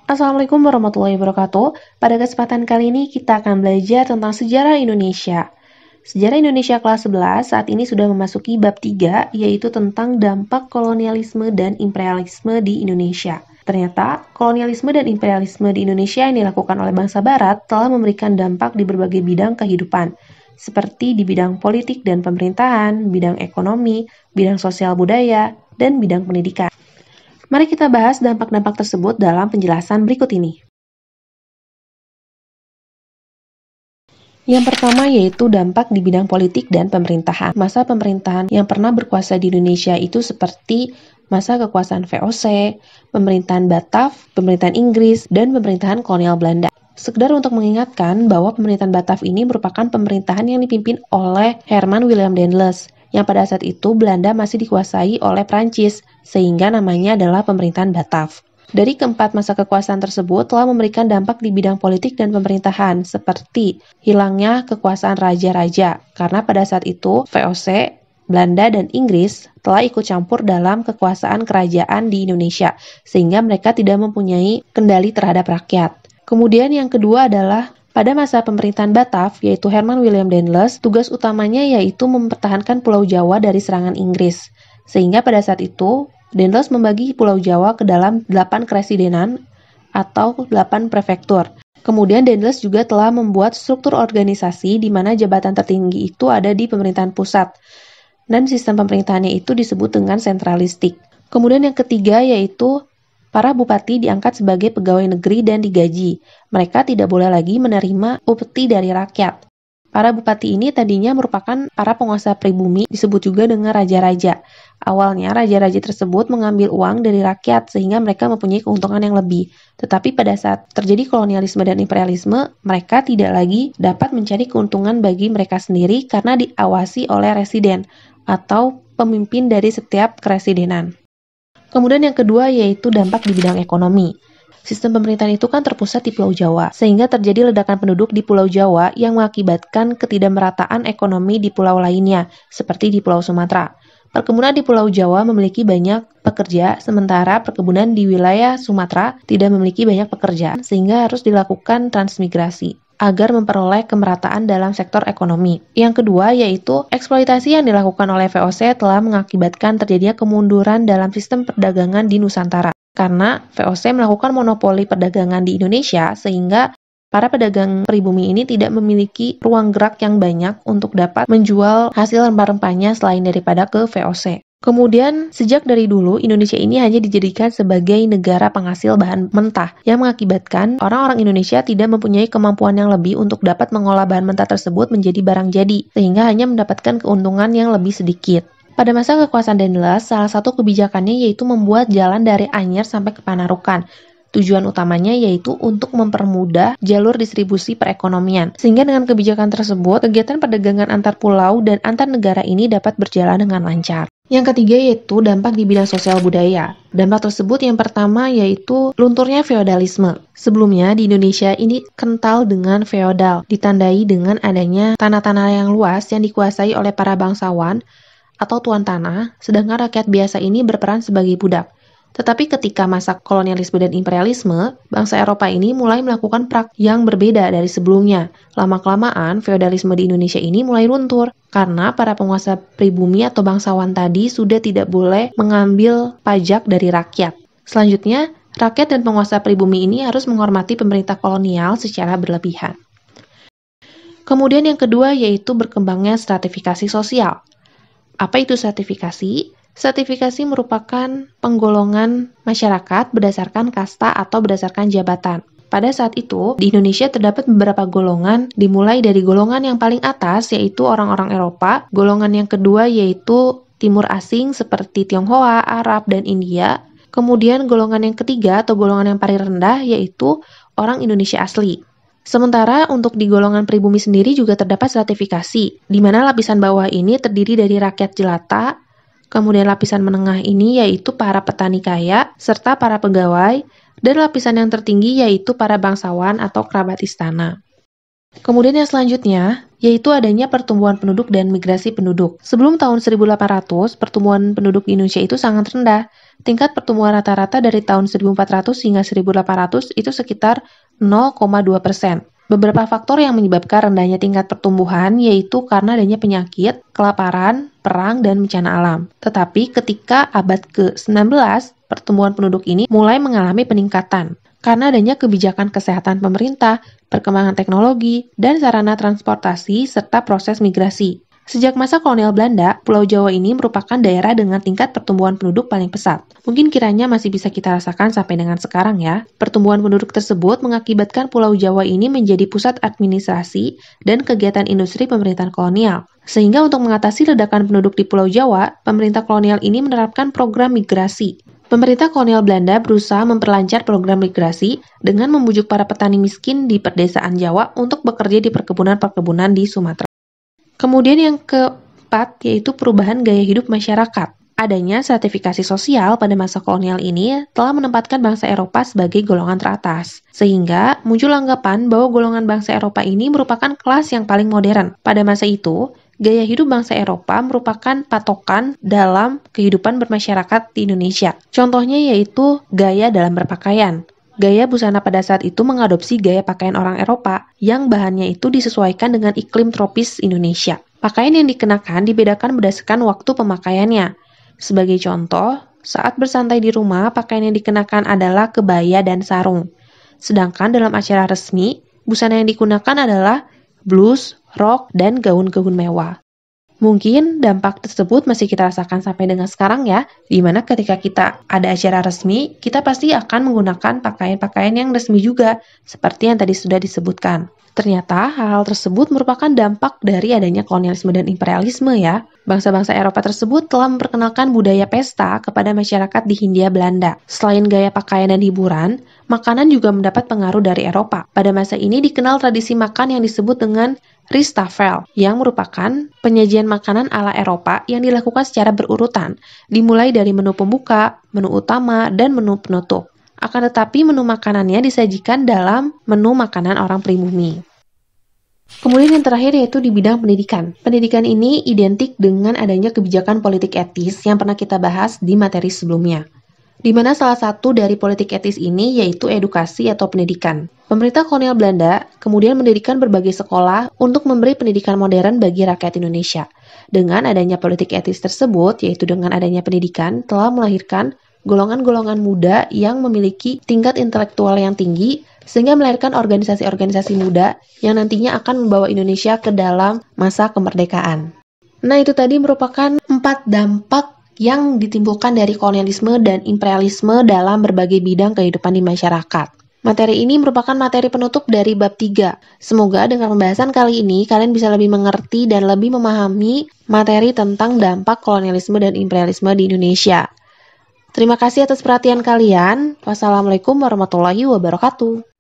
Assalamualaikum warahmatullahi wabarakatuh. Pada kesempatan kali ini kita akan belajar tentang sejarah Indonesia. Sejarah Indonesia kelas 11 saat ini sudah memasuki bab 3, yaitu tentang dampak kolonialisme dan imperialisme di Indonesia. Ternyata, kolonialisme dan imperialisme di Indonesia yang dilakukan oleh bangsa Barat telah memberikan dampak di berbagai bidang kehidupan, seperti di bidang politik dan pemerintahan, bidang ekonomi, bidang sosial budaya, dan bidang pendidikan. Mari kita bahas dampak-dampak tersebut dalam penjelasan berikut ini. Yang pertama yaitu dampak di bidang politik dan pemerintahan. Masa pemerintahan yang pernah berkuasa di Indonesia itu seperti masa kekuasaan VOC, pemerintahan Batak, pemerintahan Inggris, dan pemerintahan kolonial Belanda. Sekedar untuk mengingatkan bahwa pemerintahan Batak ini merupakan pemerintahan yang dipimpin oleh Herman Willem Daendels, yang pada saat itu Belanda masih dikuasai oleh Prancis, sehingga namanya adalah pemerintahan Batak. Dari keempat masa kekuasaan tersebut telah memberikan dampak di bidang politik dan pemerintahan, seperti hilangnya kekuasaan raja-raja, karena pada saat itu VOC, Belanda, dan Inggris telah ikut campur dalam kekuasaan kerajaan di Indonesia, sehingga mereka tidak mempunyai kendali terhadap rakyat. Kemudian yang kedua adalah pada masa pemerintahan Batak, yaitu Herman Willem Daendels, tugas utamanya yaitu mempertahankan Pulau Jawa dari serangan Inggris. Sehingga pada saat itu, Daendels membagi Pulau Jawa ke dalam 8 kresidenan atau 8 prefektur. Kemudian Daendels juga telah membuat struktur organisasi di mana jabatan tertinggi itu ada di pemerintahan pusat. Dan sistem pemerintahannya itu disebut dengan sentralistik. Kemudian yang ketiga yaitu para bupati diangkat sebagai pegawai negeri dan digaji. Mereka tidak boleh lagi menerima upeti dari rakyat. Para bupati ini tadinya merupakan para penguasa pribumi, disebut juga dengan raja-raja. Awalnya, raja-raja tersebut mengambil uang dari rakyat sehingga mereka mempunyai keuntungan yang lebih. Tetapi pada saat terjadi kolonialisme dan imperialisme, mereka tidak lagi dapat mencari keuntungan bagi mereka sendiri karena diawasi oleh residen atau pemimpin dari setiap keresidenan. Kemudian yang kedua yaitu dampak di bidang ekonomi. Sistem pemerintahan itu kan terpusat di Pulau Jawa, sehingga terjadi ledakan penduduk di Pulau Jawa yang mengakibatkan ketidakmerataan ekonomi di pulau lainnya, seperti di Pulau Sumatera. Perkebunan di Pulau Jawa memiliki banyak pekerja, sementara perkebunan di wilayah Sumatera tidak memiliki banyak pekerja, sehingga harus dilakukan transmigrasi agar memperoleh kemerataan dalam sektor ekonomi. Yang kedua yaitu eksploitasi yang dilakukan oleh VOC telah mengakibatkan terjadinya kemunduran dalam sistem perdagangan di Nusantara. Karena VOC melakukan monopoli perdagangan di Indonesia sehingga para pedagang pribumi ini tidak memiliki ruang gerak yang banyak untuk dapat menjual hasil rempah-rempahnya selain daripada ke VOC. Kemudian, sejak dari dulu, Indonesia ini hanya dijadikan sebagai negara penghasil bahan mentah yang mengakibatkan orang-orang Indonesia tidak mempunyai kemampuan yang lebih untuk dapat mengolah bahan mentah tersebut menjadi barang jadi, sehingga hanya mendapatkan keuntungan yang lebih sedikit. Pada masa kekuasaan Daendels, salah satu kebijakannya yaitu membuat jalan dari Anyer sampai ke Panarukan. Tujuan utamanya yaitu untuk mempermudah jalur distribusi perekonomian. Sehingga dengan kebijakan tersebut, kegiatan perdagangan antar pulau dan antar negara ini dapat berjalan dengan lancar. Yang ketiga yaitu dampak di bidang sosial budaya. Dampak tersebut yang pertama yaitu lunturnya feodalisme. Sebelumnya di Indonesia ini kental dengan feodal, ditandai dengan adanya tanah-tanah yang luas yang dikuasai oleh para bangsawan atau tuan tanah, sedangkan rakyat biasa ini berperan sebagai budak. Tetapi ketika masa kolonialisme dan imperialisme, bangsa Eropa ini mulai melakukan praktik yang berbeda dari sebelumnya. Lama-kelamaan, feodalisme di Indonesia ini mulai luntur, karena para penguasa pribumi atau bangsawan tadi sudah tidak boleh mengambil pajak dari rakyat. Selanjutnya, rakyat dan penguasa pribumi ini harus menghormati pemerintah kolonial secara berlebihan. Kemudian yang kedua yaitu berkembangnya stratifikasi sosial. Apa itu stratifikasi? Stratifikasi merupakan penggolongan masyarakat berdasarkan kasta atau berdasarkan jabatan. Pada saat itu, di Indonesia terdapat beberapa golongan, dimulai dari golongan yang paling atas yaitu orang-orang Eropa, golongan yang kedua yaitu Timur Asing seperti Tionghoa, Arab, dan India, kemudian golongan yang ketiga atau golongan yang paling rendah yaitu orang Indonesia asli. Sementara untuk di golongan pribumi sendiri juga terdapat stratifikasi, di mana lapisan bawah ini terdiri dari rakyat jelata, kemudian lapisan menengah ini yaitu para petani kaya, serta para pegawai, dan lapisan yang tertinggi yaitu para bangsawan atau kerabat istana. Kemudian yang selanjutnya, yaitu adanya pertumbuhan penduduk dan migrasi penduduk. Sebelum tahun 1800, pertumbuhan penduduk di Indonesia itu sangat rendah, tingkat pertumbuhan rata-rata dari tahun 1400 hingga 1800 itu sekitar 0,2%. Beberapa faktor yang menyebabkan rendahnya tingkat pertumbuhan yaitu karena adanya penyakit, kelaparan, perang, dan bencana alam. Tetapi ketika abad ke-19, pertumbuhan penduduk ini mulai mengalami peningkatan karena adanya kebijakan kesehatan pemerintah, perkembangan teknologi, dan sarana transportasi, serta proses migrasi. Sejak masa kolonial Belanda, Pulau Jawa ini merupakan daerah dengan tingkat pertumbuhan penduduk paling pesat. Mungkin kiranya masih bisa kita rasakan sampai dengan sekarang ya. Pertumbuhan penduduk tersebut mengakibatkan Pulau Jawa ini menjadi pusat administrasi dan kegiatan industri pemerintahan kolonial. Sehingga untuk mengatasi ledakan penduduk di Pulau Jawa, pemerintah kolonial ini menerapkan program migrasi. Pemerintah kolonial Belanda berusaha memperlancar program migrasi dengan membujuk para petani miskin di perdesaan Jawa untuk bekerja di perkebunan-perkebunan di Sumatera. Kemudian yang keempat yaitu perubahan gaya hidup masyarakat. Adanya stratifikasi sosial pada masa kolonial ini telah menempatkan bangsa Eropa sebagai golongan teratas. Sehingga muncul anggapan bahwa golongan bangsa Eropa ini merupakan kelas yang paling modern. Pada masa itu, gaya hidup bangsa Eropa merupakan patokan dalam kehidupan bermasyarakat di Indonesia. Contohnya yaitu gaya dalam berpakaian. Gaya busana pada saat itu mengadopsi gaya pakaian orang Eropa yang bahannya itu disesuaikan dengan iklim tropis Indonesia. Pakaian yang dikenakan dibedakan berdasarkan waktu pemakaiannya. Sebagai contoh, saat bersantai di rumah, pakaian yang dikenakan adalah kebaya dan sarung. Sedangkan dalam acara resmi, busana yang digunakan adalah blus, rok, dan gaun-gaun mewah. Mungkin dampak tersebut masih kita rasakan sampai dengan sekarang ya, di mana ketika kita ada acara resmi, kita pasti akan menggunakan pakaian-pakaian yang resmi juga, seperti yang tadi sudah disebutkan. Ternyata hal-hal tersebut merupakan dampak dari adanya kolonialisme dan imperialisme ya. Bangsa-bangsa Eropa tersebut telah memperkenalkan budaya pesta kepada masyarakat di Hindia Belanda. Selain gaya pakaian dan hiburan, makanan juga mendapat pengaruh dari Eropa. Pada masa ini dikenal tradisi makan yang disebut dengan Rijsttafel, yang merupakan penyajian makanan ala Eropa yang dilakukan secara berurutan, dimulai dari menu pembuka, menu utama, dan menu penutup. Akan tetapi menu makanannya disajikan dalam menu makanan orang pribumi. Kemudian yang terakhir yaitu di bidang pendidikan. Pendidikan ini identik dengan adanya kebijakan politik etis yang pernah kita bahas di materi sebelumnya. Di mana salah satu dari politik etis ini yaitu edukasi atau pendidikan. Pemerintah kolonial Belanda kemudian mendirikan berbagai sekolah untuk memberi pendidikan modern bagi rakyat Indonesia. Dengan adanya politik etis tersebut, yaitu dengan adanya pendidikan, telah melahirkan golongan-golongan muda yang memiliki tingkat intelektual yang tinggi, sehingga melahirkan organisasi-organisasi muda yang nantinya akan membawa Indonesia ke dalam masa kemerdekaan. Nah, itu tadi merupakan 4 dampak yang ditimbulkan dari kolonialisme dan imperialisme dalam berbagai bidang kehidupan di masyarakat. Materi ini merupakan materi penutup dari bab 3. Semoga dengan pembahasan kali ini kalian bisa lebih mengerti dan lebih memahami materi tentang dampak kolonialisme dan imperialisme di Indonesia. Terima kasih atas perhatian kalian. Wassalamualaikum warahmatullahi wabarakatuh.